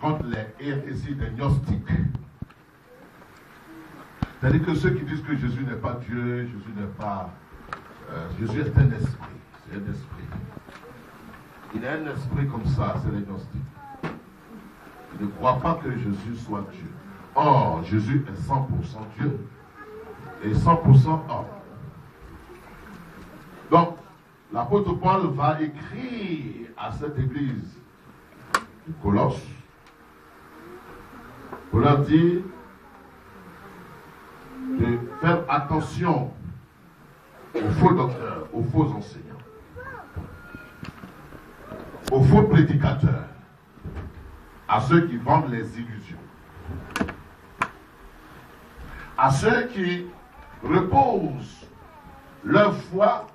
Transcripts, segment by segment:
contre les hérésies des gnostiques. C'est-à-dire que ceux qui disent que Jésus n'est pas Dieu, Jésus n'est pas... Jésus est un esprit. C'est un esprit. Il a un esprit comme ça, c'est les gnostiques. Ils ne croient pas que Jésus soit Dieu. Or, Jésus est 100% Dieu et 100% homme. Donc, l'apôtre Paul va écrire à cette église de Colosse pour leur dire de faire attention aux faux docteurs, aux faux enseignants, aux faux prédicateurs, à ceux qui vendent les illusions, à ceux qui reposent leur foi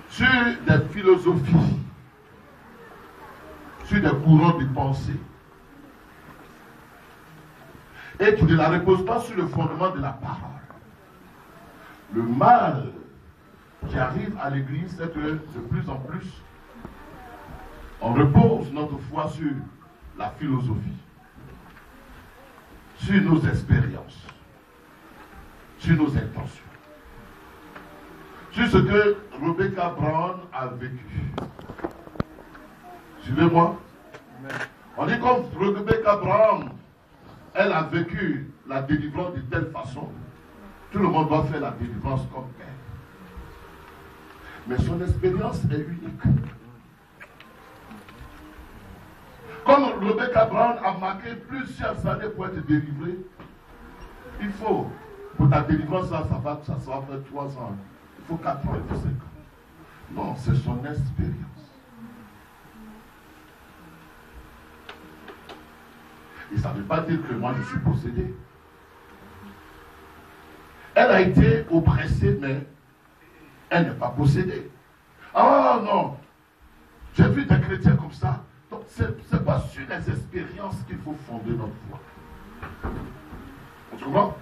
sur des philosophies, sur des courants de pensée, et qui ne la reposent pas sur le fondement de la parole. Le mal qui arrive à l'Église, c'est que de plus en plus, on repose notre foi sur la philosophie, sur nos expériences, sur nos intentions, sur ce que Rebecca Brown a vécu. Suivez-moi. On dit comme Rebecca Brown, elle a vécu la délivrance de telle façon, tout le monde doit faire la délivrance comme elle. Mais son expérience est unique. Comme Rebecca Brown a marqué plusieurs années pour être délivrée, il faut, pour ta délivrance, ça va faire 3 ans. Il faut 4 ans, il faut 5 ans. Non, c'est son expérience. Et ça ne veut pas dire que moi je suis possédé. Elle a été oppressée, mais elle n'est pas possédée. Ah non, j'ai vu des chrétiens comme ça. Donc ce n'est pas sur les expériences qu'il faut fonder notre foi. Tu comprends?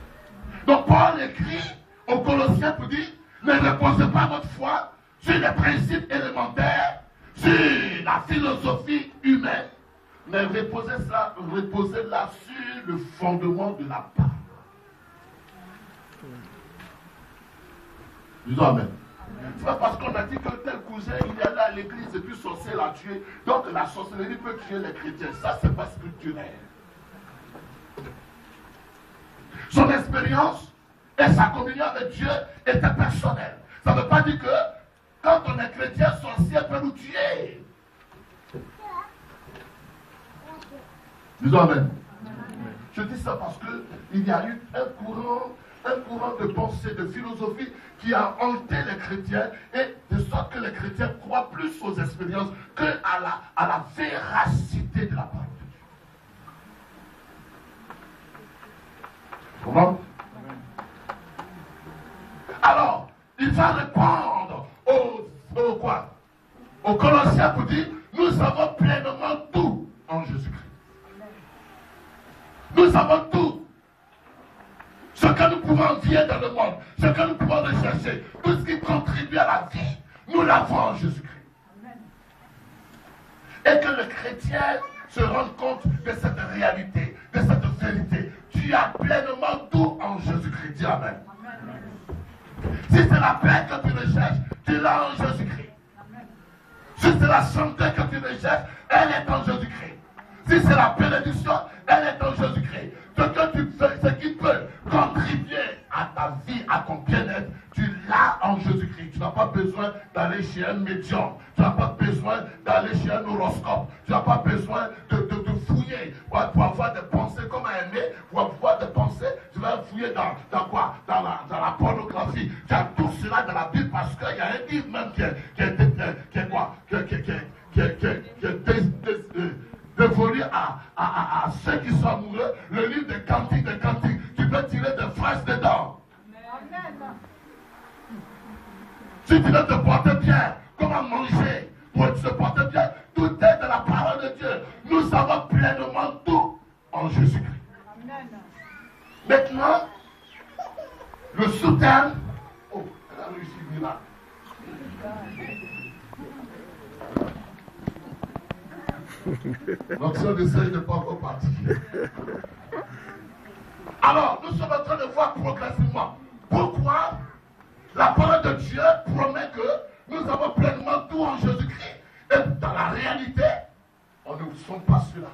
Donc Paul écrit aux Colossiens pour dire, ne reposez pas votre foi sur les principes élémentaires, sur la philosophie humaine, mais reposez-la sur le fondement de la parole. Disons Amen. C'est pas parce qu'on a dit que tel cousin, il est allé à l'église et puis sorcier l'a tué. Donc la sorcellerie peut tuer les chrétiens. Ça, c'est pas scripturaire. Son expérience et sa communion avec Dieu étaient personnelles. Ça ne veut pas dire que quand on est chrétien, sorcier peut nous tuer. Disons Amen. Je dis ça parce qu'il y a eu un courant de pensée, de philosophie qui a hanté les chrétiens et de sorte que les chrétiens croient plus aux expériences qu'à la véracité de la parole de Dieu. Comment? Alors, il va répondre aux Colossiens pour dire, nous avons pleinement tout en Jésus-Christ. Nous avons tout. Ce que nous pouvons envier dans le monde, ce que nous pouvons rechercher, tout ce qui contribue à la vie, nous l'avons en Jésus-Christ. Et que le chrétien se rende compte de cette réalité, de cette vérité. Tu as pleinement tout en Jésus-Christ. Dis Amen. Si c'est la paix que tu recherches, tu l'as en Jésus-Christ. Si c'est la santé que tu recherches, elle est en Jésus-Christ. Si c'est la bénédiction, elle est en Jésus-Christ. Ce que tu fais, ce qui peut contribuer à ta vie, à ton bien-être, tu l'as en Jésus-Christ. Tu n'as pas besoin d'aller chez un médium. Tu n'as pas besoin d'aller chez un horoscope. Tu n'as pas besoin de fouiller pour avoir des pensées comme à aimer, pour avoir des pensées. Tu vas fouiller dans quoi? Dans la pornographie. Tu as tout cela dans la Bible parce qu'il y a un livre même qui est dévolu à ceux qui sont amoureux, le livre des cantiques, tu peux tirer des phrases dedans. Amen. Si tu veux te porter bien, comment manger pour se porter bien, tout est de la parole de Dieu. Nous avons pleinement tout en Jésus-Christ. Amen. Maintenant, le sous-terme, oh, elle a réussi, miracle. Donc si on essaye de ne pas encore partir. Alors, nous sommes en train de voir progressivement pourquoi la parole de Dieu promet que nous avons pleinement tout en Jésus-Christ. Et dans la réalité, on ne sommes pas cela.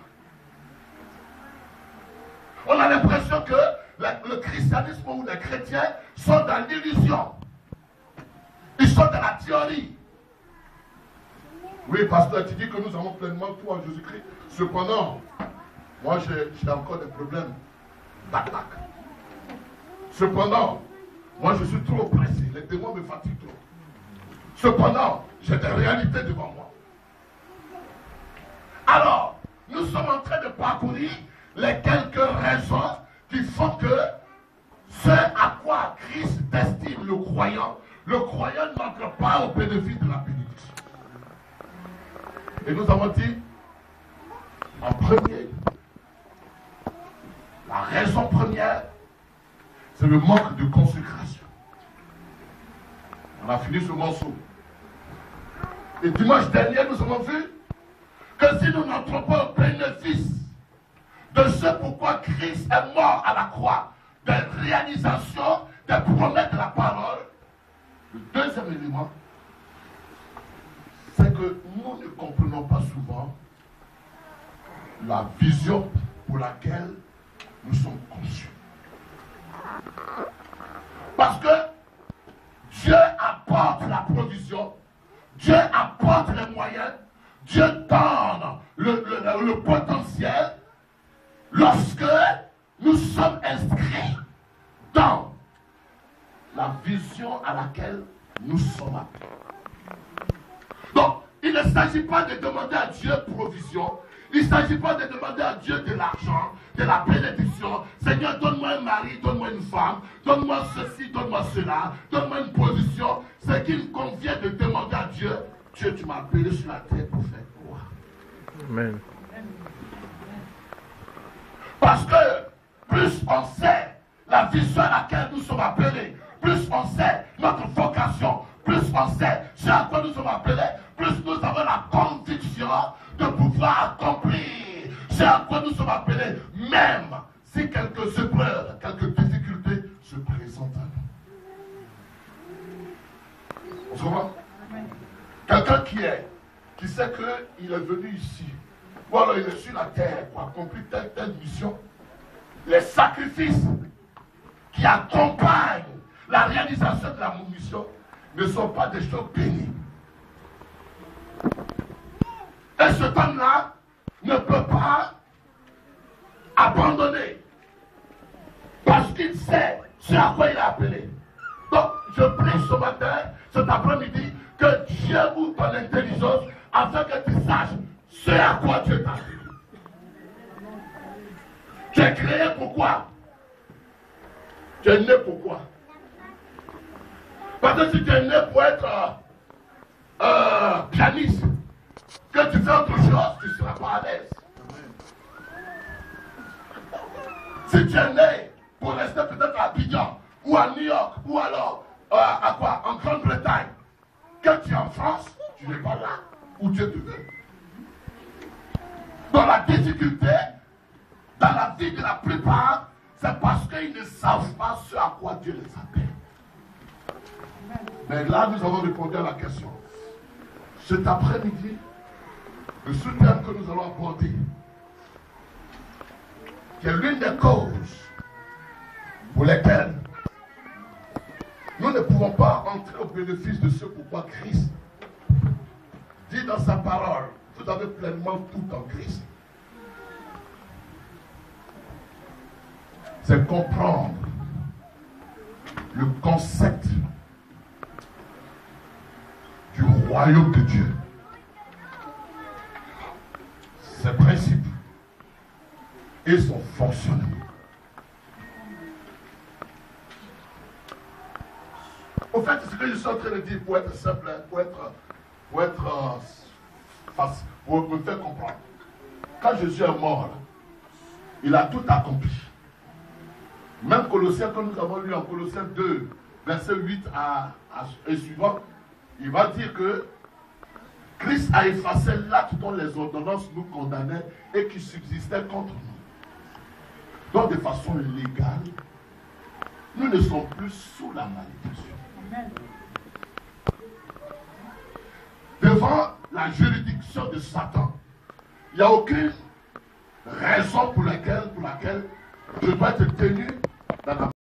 On a l'impression que le christianisme ou les chrétiens sont dans l'illusion. Ils sont dans la théorie. Oui, pasteur, tu dis que nous avons pleinement tout en Jésus-Christ. Cependant, moi j'ai encore des problèmes d'attaque. Cependant, moi je suis trop pressé. Les démons me fatiguent trop. Cependant, j'ai des réalités devant moi. Alors, nous sommes en train de parcourir les quelques raisons qui font que ce à quoi Christ destine le croyant n'entre pas au bénéfice de la bénédiction. Et nous avons dit, en premier, la raison première, c'est le manque de consécration. On a fini ce morceau. Et dimanche dernier, nous avons vu que si nous n'entrons pas au bénéfice de ce pourquoi Christ est mort à la croix, des réalisations, des promesses de la parole, le deuxième élément, c'est que nous ne comprenons pas souvent la vision pour laquelle nous sommes conçus. Parce que Dieu apporte la provision, Dieu apporte les moyens, Dieu donne le potentiel lorsque nous sommes inscrits dans la vision à laquelle nous sommes appelés. Donc, il ne s'agit pas de demander à Dieu provision. Il ne s'agit pas de demander à Dieu de l'argent, de la bénédiction. Seigneur, donne-moi un mari, donne-moi une femme, donne-moi ceci, donne-moi cela, donne-moi une position. Ce qu'il convient de demander à Dieu, Dieu, tu m'as appelé sur la terre pour faire quoi? Amen. Parce que plus on sait la vision à laquelle nous sommes appelés, plus on sait notre vocation, plus on sait ce à quoi nous sommes appelés, plus nous avons la conviction de pouvoir accomplir ce à quoi nous sommes appelés, même si quelques épreuves, quelques difficultés se présentent à nous. On se voit? Quelqu'un qui sait qu'il est venu ici, ou alors il est sur la terre pour accomplir telle mission, les sacrifices qui accompagnent la réalisation de la mission ne sont pas des choses pénibles. Et cet homme-là ne peut pas abandonner parce qu'il sait ce à quoi il est appelé. Donc, je prie ce matin, cet après-midi, que Dieu vous donne l'intelligence afin que tu saches ce à quoi Dieu t'a appelé. Tu es créé pourquoi? Tu es né pourquoi? Parce que si tu es né pour être pianiste, que tu fais autre chose, tu ne seras pas à l'aise. Si tu es né pour rester peut-être à Abidjan, ou à New York, ou alors à quoi? En Grande-Bretagne, que tu es en France, tu n'es pas là où Dieu te veut. Dans la difficulté, dans la vie de la plupart, c'est parce qu'ils ne savent pas ce à quoi Dieu les appelle. Mais là, nous avons répondu à la question. Cet après-midi, le sous-thème que nous allons aborder, qui est l'une des causes pour lesquelles nous ne pouvons pas entrer au bénéfice de ce pourquoi Christ dit dans sa parole, vous avez pleinement tout en Christ. C'est comprendre le concept du royaume de Dieu. Ses principes et son fonctionnement. Au fait, ce que je suis en train de dire, pour être simple, pour me faire comprendre. Quand Jésus est mort, il a tout accompli. Même Colossiens, que nous avons lu en Colossiens 2, verset 8 et suivant, il va dire que Christ a effacé l'acte dont les ordonnances nous condamnaient et qui subsistait contre nous. Donc de façon légale, nous ne sommes plus sous la malédiction. Amen. Devant la juridiction de Satan, il n'y a aucune raison pour laquelle je dois être tenu dans la